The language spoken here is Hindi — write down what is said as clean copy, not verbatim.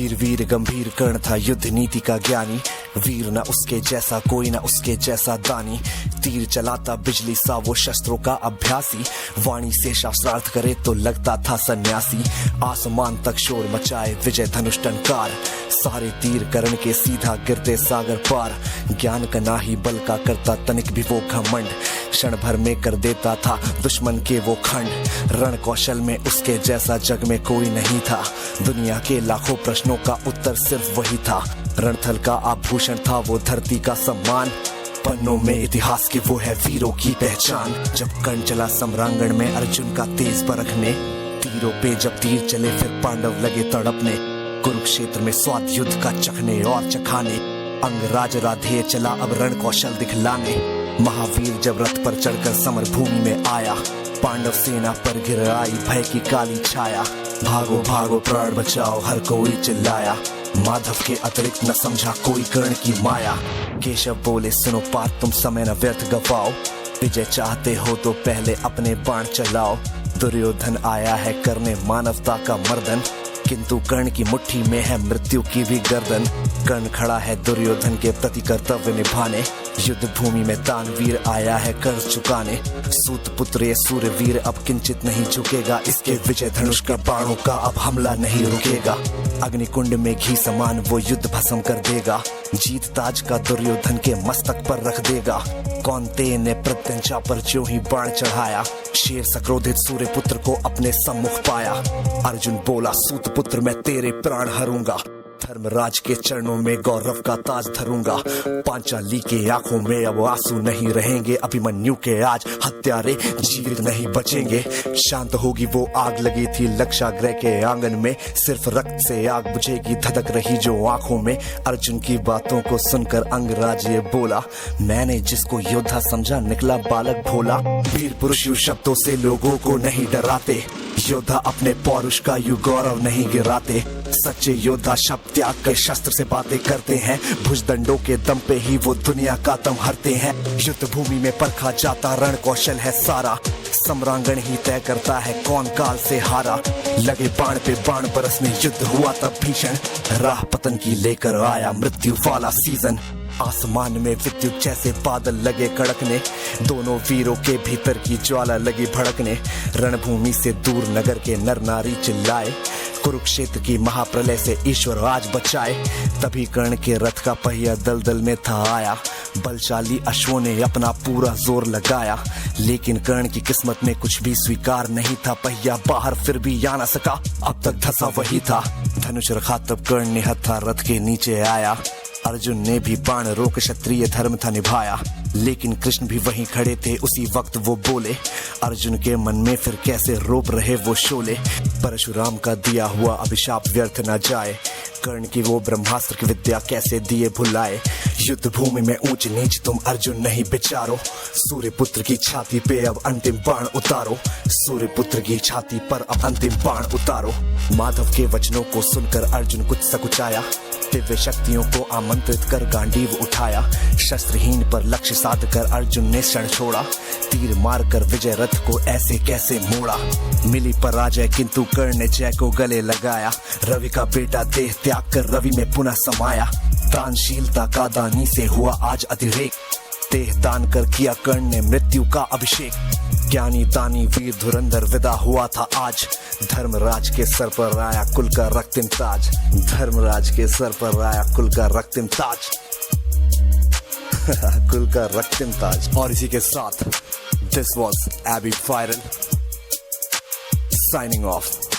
धीर वीर गंभीर कर्ण था युद्ध नीति का ज्ञानी, वीर न उसके जैसा कोई न उसके जैसा दानी। तीर चलाता बिजली सा वो शस्त्रों का अभ्यासी, वाणी से शास्त्रार्थ करे तो लगता था सन्यासी। आसमान तक शोर मचाए विजय धनुष टंकार, सारे तीर करण के सीधा गिरते सागर पार। ज्ञान का ना ही बल का करता तनिक भी वो घमंड, क्षण भर में कर देता था दुश्मन के वो खंड। रण कौशल में उसके जैसा जग में कोई नहीं था, दुनिया के लाखों प्रश्नों का उत्तर सिर्फ वही था। रणथल का आभूषण था वो धरती का सम्मान, पन्नों में इतिहास के वो है वीरों की पहचान। जब कर्ण चला सम्रांगण में अर्जुन का तेज परखने, तीरों पे जब तीर चले फिर पांडव लगे तड़पने। कुरुक्षेत्र में स्वाद युद्ध का चखने और चखाने, अंगराज राधेय चला अब रण कौशल दिखलाने। महावीर जब रथ पर चढ़कर समर भूमि में आया, पांडव सेना पर गिर आई भय की काली छाया। भागो भागो प्राण बचाओ हर कोई चिल्लाया, माधव के अतिरिक्त न समझा कोई कर्ण की माया। केशव बोले सुनो पार्थ तुम समय न व्यर्थ गवाओ, विजय चाहते हो तो पहले अपने बाण चलाओ। दुर्योधन आया है करने मानवता का मर्दन, किंतु कर्ण की मुट्ठी में है मृत्यु की भी गर्दन। कर्ण खड़ा है दुर्योधन के प्रति कर्तव्य निभाने, युद्ध भूमि में दानवीर आया है कर्ज चुकाने। सूत पुत्र ये सूर्यवीर अब किंचित नहीं झुकेगा, इसके विजय धनुष का बाणों का अब हमला नहीं रुकेगा। अग्निकुंड में घी समान वो युद्ध भस्म कर देगा, जीत ताज का दुर्योधन के मस्तक पर रख देगा। कौन्तेय ने प्रत्यंचा पर जो ही बाण चढ़ाया, शेर सक्रोधित सूर्य पुत्र को अपने सम्मुख पाया। अर्जुन बोला सूत पुत्र मैं तेरे प्राण हरूंगा, धर्मराज के चरणों में गौरव का ताज धरूंगा। पांचाली के आंखों में अब आंसू नहीं रहेंगे, अभिमन्यु के आज हत्यारे जीवित नहीं बचेंगे। शांत होगी वो आग लगी थी लक्षागृह के आंगन में, सिर्फ रक्त से आग बुझेगी धधक रही जो आंखों में। अर्जुन की बातों को सुनकर अंगराज ये बोला, मैंने जिसको योद्धा समझा निकला बालक भोला। वीर पुरुष यूं शब्दों से लोगों को नहीं डराते, योद्धा अपने पौरुष का यू गौरव नहीं गिराते। सच्चे योद्धा शब्द त्याग कर शस्त्र से बातें करते हैं, भुजदंडों के दम पे ही वो दुनिया का दम हरते हैं। युद्ध भूमि में परखा जाता रण कौशल है सारा, सम्रांगण ही तय करता है कौन काल से हारा। लगे बाण पे बाण बरसने युद्ध हुआ तब भीषण, राह पतन की लेकर आया मृत्यु वाला सीजन। आसमान में विद्युत जैसे बादल लगे कड़कने, दोनों वीरों के भीतर की ज्वाला लगी भड़कने। रणभूमि से दूर नगर के नर नारी चिल्लाए, कुरुक्षेत्र की महाप्रलय से ईश्वर आज बचाए। तभी कर्ण के रथ का पहिया दलदल में था आया, बलशाली अश्वों ने अपना पूरा जोर लगाया। लेकिन कर्ण की किस्मत में कुछ भी स्वीकार नहीं था, पहिया बाहर फिर भी आ न सका, अब तक धंसा वही था। धनुष रखा तब कर्ण ने हथा रथ के नीचे आया, अर्जुन ने भी बाण रोक क्षत्रिय धर्म था निभाया। लेकिन कृष्ण भी वहीं खड़े थे उसी वक्त वो बोले, अर्जुन के मन में फिर कैसे रोप रहे वो शोले। परशुराम का दिया हुआ अभिशाप व्यर्थ न जाए, कर्ण की वो ब्रह्मास्त्र की विद्या कैसे दिए भुलाए। युद्ध भूमि में ऊंच नीच तुम अर्जुन नहीं विचारो, सूर्य पुत्र की छाती पे अब अंतिम बाण उतारो। सूर्य पुत्र की छाती पर अब अंतिम बाण उतारो। माधव के वचनों को सुनकर अर्जुन कुछ सकुचाया, दिव्य शक्तियों को आमंत्रित कर गांडीव उठाया। शस्त्रहीन पर लक्ष्य साध कर अर्जुन ने क्षण छोड़ा, तीर मार कर विजय रथ को ऐसे कैसे मोड़ा। मिली पराजय किंतु कर्ण ने जय को गले लगाया, रवि का बेटा देह त्याग कर रवि में पुनः समाया। दानशीलता का दानी से हुआ आज अतिरेक, देह दान कर किया कर्ण ने मृत्यु का अभिषेक। ज्ञानी दानी वीर धुरंधर विदा हुआ था आज, धर्मराज के सर पर आया कुल का रक्तिम ताज। धर्मराज के सर पर आया कुल का रक्तिम ताज कुल का रक्तिम ताज। और इसी के साथ this was AB viral signing of.